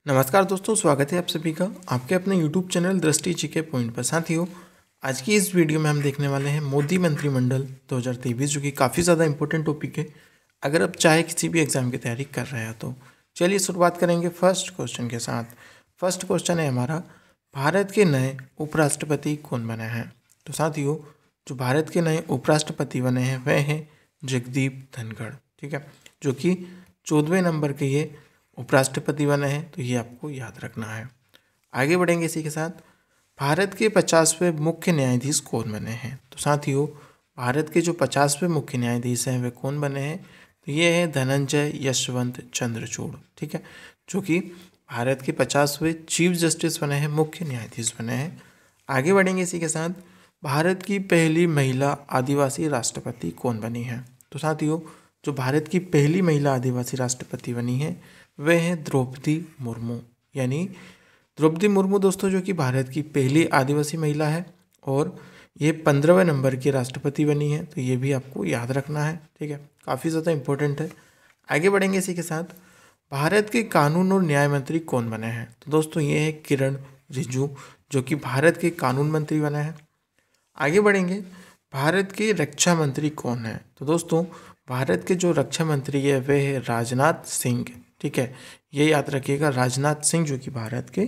नमस्कार दोस्तों, स्वागत है आप सभी का आपके अपने YouTube चैनल दृष्टि जीके पॉइंट पर। साथियों, आज की इस वीडियो में हम देखने वाले हैं मोदी मंत्रिमंडल 2023, जो कि काफ़ी ज़्यादा इंपॉर्टेंट टॉपिक है अगर आप चाहे किसी भी एग्जाम की तैयारी कर रहे हैं तो। चलिए शुरुआत करेंगे फर्स्ट क्वेश्चन के साथ। फर्स्ट क्वेश्चन है हमारा, भारत के नए उपराष्ट्रपति कौन बने हैं। तो साथियों, जो भारत के नए उपराष्ट्रपति बने हैं वह हैं जगदीप धनखड़, ठीक है, जो कि 14वें नंबर के ये उपराष्ट्रपति बने हैं, तो ये आपको याद रखना है। आगे बढ़ेंगे इसी के साथ, भारत के 50वें मुख्य न्यायाधीश कौन बने हैं। तो साथियों, भारत के जो 50वें मुख्य न्यायाधीश हैं वे कौन बने हैं, तो ये है धनंजय यशवंत चंद्रचूड़, ठीक है, जो कि भारत के 50वें चीफ जस्टिस बने हैं, मुख्य न्यायाधीश बने हैं। आगे बढ़ेंगे इसी के साथ, भारत की पहली महिला आदिवासी राष्ट्रपति कौन बनी है। तो साथियों, जो भारत की पहली महिला आदिवासी राष्ट्रपति बनी है वह है द्रौपदी मुर्मू, यानी द्रौपदी मुर्मू दोस्तों, जो कि भारत की पहली आदिवासी महिला है और ये 15वें नंबर की राष्ट्रपति बनी है, तो ये भी आपको याद रखना है, ठीक है, काफ़ी ज़्यादा इंपॉर्टेंट है। आगे बढ़ेंगे इसी के साथ, भारत के कानून और न्याय मंत्री कौन बने हैं। तो दोस्तों, ये है किरण रिजिजू, जो कि भारत के कानून मंत्री बने हैं। आगे बढ़ेंगे, भारत के रक्षा मंत्री कौन है। तो दोस्तों, भारत के जो रक्षा मंत्री है वह है राजनाथ सिंह, ठीक है, ये याद रखिएगा, राजनाथ सिंह जो कि भारत के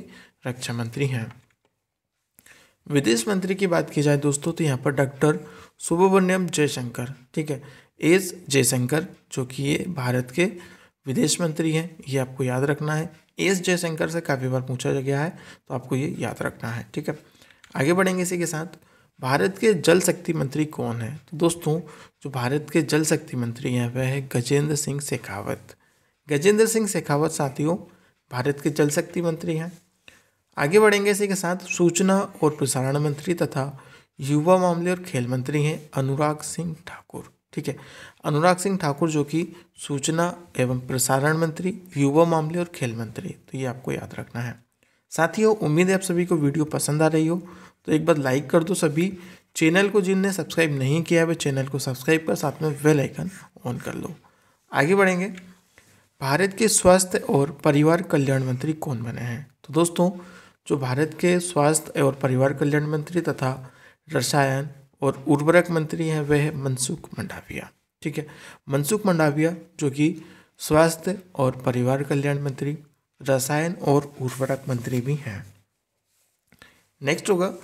रक्षा मंत्री हैं। विदेश मंत्री की बात की जाए दोस्तों, तो यहाँ पर डॉक्टर सुब्रमण्यम जयशंकर, ठीक है, एस जयशंकर, जो कि ये भारत के विदेश मंत्री हैं, ये आपको याद रखना है। एस जयशंकर से काफ़ी बार पूछा गया है, तो आपको ये याद रखना है, ठीक है। आगे बढ़ेंगे इसी के साथ, भारत के जल शक्ति मंत्री कौन है। तो दोस्तों, जो भारत के जल शक्ति मंत्री हैं वह है गजेंद्र सिंह शेखावत। गजेंद्र सिंह शेखावत साथियों भारत के जल शक्ति मंत्री हैं। आगे बढ़ेंगे इसी के साथ, सूचना और प्रसारण मंत्री तथा युवा मामले और खेल मंत्री हैं अनुराग सिंह ठाकुर, ठीक है, अनुराग सिंह ठाकुर, जो कि सूचना एवं प्रसारण मंत्री, युवा मामले और खेल मंत्री, तो ये आपको याद रखना है। साथियों, उम्मीद है आप सभी को वीडियो पसंद आ रही हो, तो एक बार लाइक कर दो सभी। चैनल को जिनने सब्सक्राइब नहीं किया है वे चैनल को सब्सक्राइब कर साथ में बेल आइकन ऑन कर लो। आगे बढ़ेंगे, भारत के स्वास्थ्य और परिवार कल्याण मंत्री कौन बने हैं। तो दोस्तों, जो भारत के स्वास्थ्य और परिवार कल्याण मंत्री तथा रसायन और उर्वरक मंत्री हैं वह है मनसुख मंडाविया, ठीक है, मनसुख मंडाविया, जो कि स्वास्थ्य और परिवार कल्याण मंत्री, रसायन और उर्वरक मंत्री भी हैं। नेक्स्ट होगा,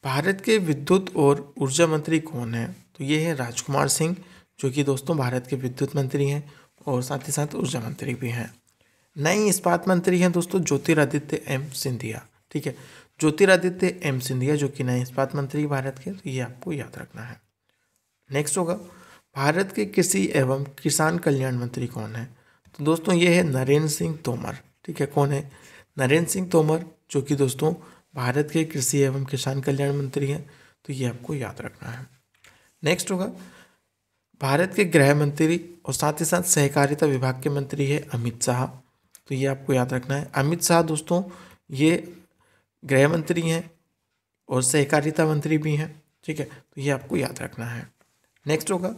भारत के विद्युत और ऊर्जा मंत्री कौन है। तो ये है राजकुमार सिंह, जो कि दोस्तों भारत के विद्युत मंत्री हैं और साथ ही साथ ऊर्जा मंत्री भी हैं। नई इस्पात मंत्री हैं दोस्तों ज्योतिरादित्य एम सिंधिया, ठीक है, ज्योतिरादित्य एम सिंधिया, जो कि नए इस्पात मंत्री भारत के, तो ये आपको याद रखना है। नेक्स्ट होगा, भारत के कृषि एवं किसान कल्याण मंत्री कौन है। तो दोस्तों, ये है नरेंद्र सिंह तोमर, ठीक है, कौन है, नरेंद्र सिंह तोमर, जो कि दोस्तों भारत के कृषि एवं किसान कल्याण मंत्री हैं, तो ये आपको याद रखना है। नेक्स्ट होगा, भारत के गृह मंत्री और साथ ही साथ सहकारिता विभाग के मंत्री है अमित शाह, तो ये आपको याद रखना है। अमित शाह दोस्तों ये गृह मंत्री हैं और सहकारिता मंत्री भी हैं, ठीक है, तो ये आपको याद रखना है। नेक्स्ट होगा,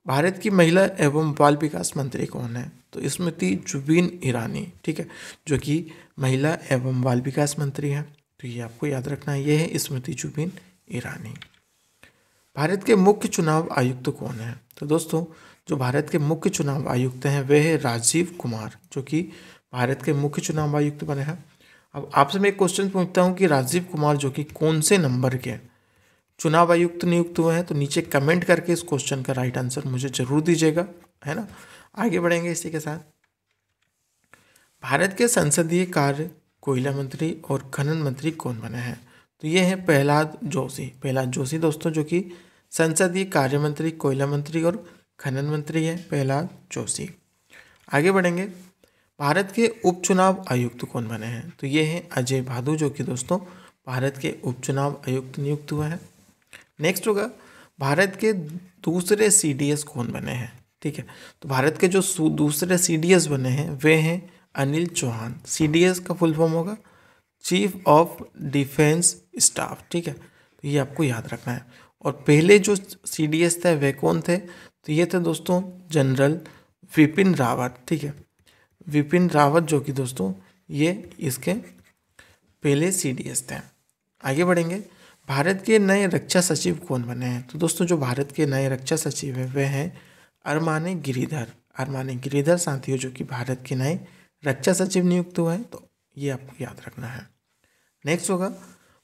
भारत की महिला एवं बाल विकास मंत्री कौन है। तो स्मृति जुबिन ईरानी, ठीक है, जो कि महिला एवं बाल विकास मंत्री हैं, तो ये आपको याद रखना है, ये है स्मृति जुबिन ईरानी। भारत के मुख्य चुनाव आयुक्त कौन है। तो दोस्तों, जो भारत के मुख्य चुनाव आयुक्त हैं वे है राजीव कुमार, जो कि भारत के मुख्य चुनाव आयुक्त बने हैं। अब आपसे मैं एक क्वेश्चन पूछता हूं कि राजीव कुमार जो कि कौन से नंबर के चुनाव आयुक्त नियुक्त हुए हैं, तो नीचे कमेंट करके इस क्वेश्चन का राइट आंसर मुझे जरूर दीजिएगा, है ना। आगे बढ़ेंगे इसी के साथ, भारत के संसदीय कार्य, कोयला मंत्री और खनन मंत्री कौन बने हैं। तो ये है प्रहलाद जोशी। प्रहलाद जोशी दोस्तों, जो कि संसदीय कार्य मंत्री, कोयला मंत्री और खनन मंत्री है प्रहलाद जोशी। आगे बढ़ेंगे, भारत के उपचुनाव आयुक्त कौन बने हैं। तो ये हैं अजय भादु, जो कि दोस्तों भारत के उपचुनाव आयुक्त नियुक्त हुए हैं। नेक्स्ट होगा, भारत के दूसरे सीडीएस कौन बने हैं, ठीक है, तो भारत के जो दूसरे सीडीएस बने हैं वे हैं अनिल चौहान। सीडीएस का फुल फॉर्म होगा चीफ ऑफ डिफेंस स्टाफ, ठीक है, तो ये आपको याद रखना है। और पहले जो सीडीएस थे वे कौन थे, तो ये थे दोस्तों जनरल विपिन रावत, ठीक है, विपिन रावत, जो कि दोस्तों ये इसके पहले CDS थे। आगे बढ़ेंगे, भारत के नए रक्षा सचिव कौन बने हैं? तो दोस्तों जो भारत के नए रक्षा सचिव हैं वे हैं अरमाने गिरिधर। अरमाने गिरिधर साथियों जो कि भारत के नए रक्षा सचिव नियुक्त हुए हैं, तो ये आपको याद रखना है। नेक्स्ट होगा,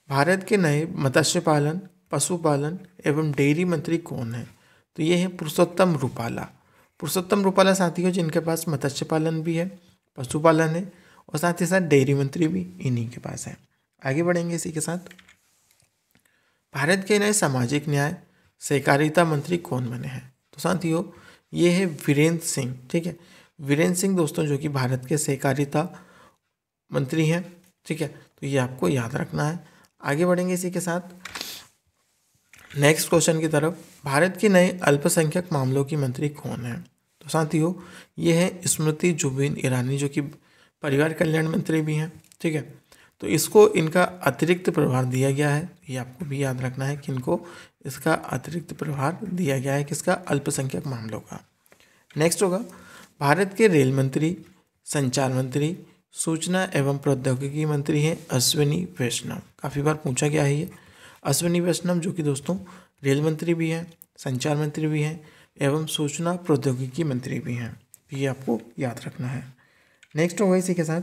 भारत के नए मत्स्य पालन, पशुपालन एवं डेयरी मंत्री कौन है? तो ये है पुरुषोत्तम रूपाला। पुरुषोत्तम रूपाला साथियों जिनके पास मत्स्य पालन भी है, पशुपालन है और साथ ही साथ डेयरी मंत्री भी इन्हीं के पास है। आगे बढ़ेंगे इसी के साथ, भारत के नए सामाजिक न्याय सहकारिता मंत्री कौन बने हैं? तो साथियों ये है वीरेंद्र सिंह। ठीक है, वीरेंद्र सिंह दोस्तों जो कि भारत के सहकारिता मंत्री हैं। ठीक है, तो ये आपको याद रखना है। आगे बढ़ेंगे इसी के साथ नेक्स्ट क्वेश्चन की तरफ, भारत के नए अल्पसंख्यक मामलों की मंत्री कौन है? तो साथियों ये है स्मृति जुबिन ईरानी जो कि परिवार कल्याण मंत्री भी हैं। ठीक है, तो इसको इनका अतिरिक्त प्रभार दिया गया है, ये आपको भी याद रखना है कि इनको इसका अतिरिक्त प्रभार दिया गया है किसका? अल्पसंख्यक मामलों का। नेक्स्ट होगा, भारत के रेल मंत्री, संचार मंत्री, सूचना एवं प्रौद्योगिकी मंत्री हैं अश्विनी वैष्णव। काफ़ी बार पूछा गया है ये अश्विनी वैष्णव जो कि दोस्तों रेल मंत्री भी हैं, संचार मंत्री भी हैं एवं सूचना प्रौद्योगिकी मंत्री भी हैं। ये आपको याद रखना है। नेक्स्ट होगा इसी के साथ,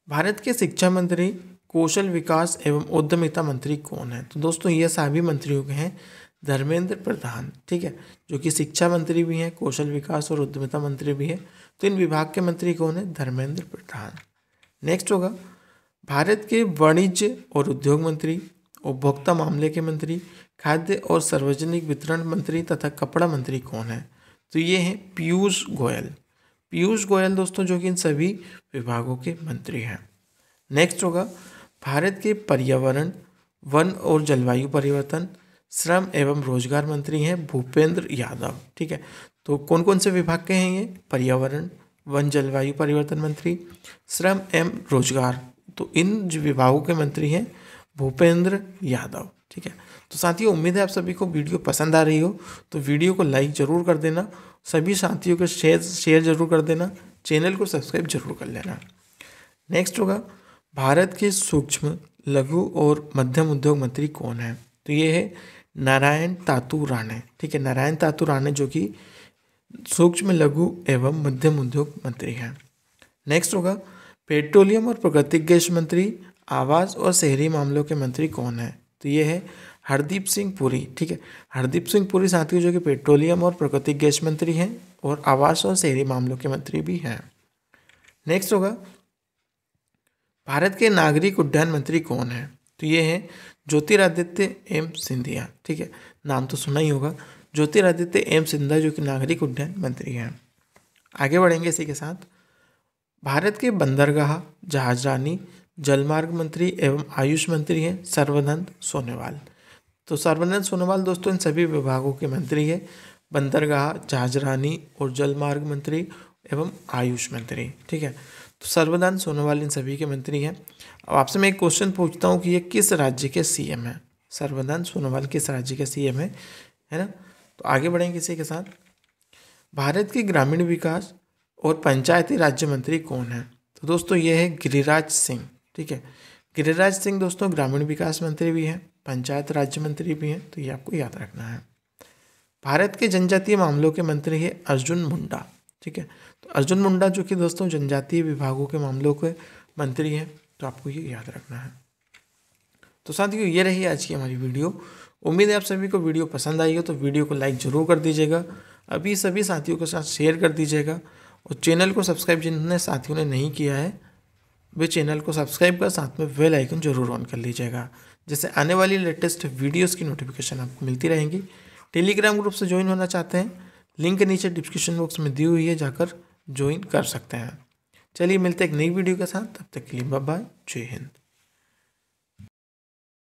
भारत के शिक्षा मंत्री, कौशल विकास एवं उद्यमिता मंत्री कौन है? तो दोस्तों ये सभी मंत्रियों के हैं धर्मेंद्र प्रधान। ठीक है, जो कि शिक्षा मंत्री भी हैं, कौशल विकास और उद्यमिता मंत्री भी है। तो इन विभाग के मंत्री कौन है? धर्मेंद्र प्रधान। नेक्स्ट होगा, भारत के वाणिज्य और उद्योग मंत्री, उपभोक्ता मामले के मंत्री, खाद्य और सार्वजनिक वितरण मंत्री तथा कपड़ा मंत्री कौन है? तो ये हैं पीयूष गोयल। पीयूष गोयल दोस्तों जो कि इन सभी विभागों के मंत्री हैं। नेक्स्ट होगा, भारत के पर्यावरण, वन और जलवायु परिवर्तन, श्रम एवं रोजगार मंत्री हैं भूपेंद्र यादव। ठीक है, तो कौन कौन से विभाग के हैं ये? पर्यावरण, वन जलवायु परिवर्तन मंत्री, श्रम एवं रोजगार, तो इन जो विभागों के मंत्री हैं भूपेंद्र यादव। ठीक है, तो साथियों उम्मीद है आप सभी को वीडियो पसंद आ रही हो, तो वीडियो को लाइक जरूर कर देना, सभी साथियों को शेयर जरूर कर देना, चैनल को सब्सक्राइब जरूर कर लेना। नेक्स्ट होगा, भारत के सूक्ष्म, लघु और मध्यम उद्योग मंत्री कौन है? तो ये है नारायण तातू राणे। ठीक है, नारायण तातू राणे जो कि सूक्ष्म, लघु एवं मध्यम उद्योग मंत्री हैं। नेक्स्ट होगा, पेट्रोलियम और प्राकृतिक गैस मंत्री, आवास और शहरी मामलों के मंत्री कौन है? तो ये है हरदीप सिंह पुरी। ठीक है, हरदीप सिंह पुरी साथियों जो कि पेट्रोलियम और प्राकृतिक गैस मंत्री हैं और आवास और शहरी मामलों के मंत्री भी हैं। नेक्स्ट होगा, भारत के नागरिक उड्डयन मंत्री कौन है? तो ये है ज्योतिरादित्य एम सिंधिया। ठीक है, नाम तो सुना ही होगा, ज्योतिरादित्य एम सिंधिया जो कि नागरिक उड्डयन मंत्री हैं। आगे बढ़ेंगे इसी के साथ, भारत के बंदरगाह, जहाजरानी, जलमार्ग मंत्री एवं आयुष मंत्री हैं सर्बानंद सोनोवाल। तो सर्बानंद सोनोवाल दोस्तों इन सभी विभागों के मंत्री हैं, बंदरगाह, जहाजरानी और जलमार्ग मंत्री एवं आयुष मंत्री। ठीक है, तो सर्बानंद सोनोवाल इन सभी के मंत्री हैं। अब आपसे मैं एक क्वेश्चन पूछता हूँ कि ये किस राज्य के CM हैं? सर्बानंद सोनोवाल किस राज्य के CM है ना? तो आगे बढ़ेंगे इसी के साथ, भारत के ग्रामीण विकास और पंचायती राज्य मंत्री कौन है? तो दोस्तों ये है गिरिराज सिंह। ठीक है, गिरिराज सिंह दोस्तों ग्रामीण विकास मंत्री भी हैं, पंचायत राज्य मंत्री भी हैं, तो ये आपको याद रखना है। भारत के जनजातीय मामलों के मंत्री है अर्जुन मुंडा। ठीक है, तो अर्जुन मुंडा जो कि दोस्तों जनजातीय विभागों के मामलों के मंत्री हैं, तो आपको ये याद रखना है। तो साथियों ये रही आज की हमारी वीडियो। उम्मीद है आप सभी को वीडियो पसंद आई हो, तो वीडियो को लाइक जरूर कर दीजिएगा, अभी सभी साथियों के साथ शेयर कर दीजिएगा और चैनल को सब्सक्राइब जिन्होंने साथियों ने नहीं किया है वे चैनल को सब्सक्राइब कर साथ में बेल आइकन जरूर ऑन कर लीजिएगा, जिससे आने वाली लेटेस्ट वीडियोस की नोटिफिकेशन आपको मिलती रहेंगी। टेलीग्राम ग्रुप से ज्वाइन होना चाहते हैं, लिंक नीचे डिस्क्रिप्शन बॉक्स में दी हुई है, जाकर ज्वाइन कर सकते हैं। चलिए मिलते हैं एक नई वीडियो के साथ, तब तक के लिए बाय बाय, जय हिंद।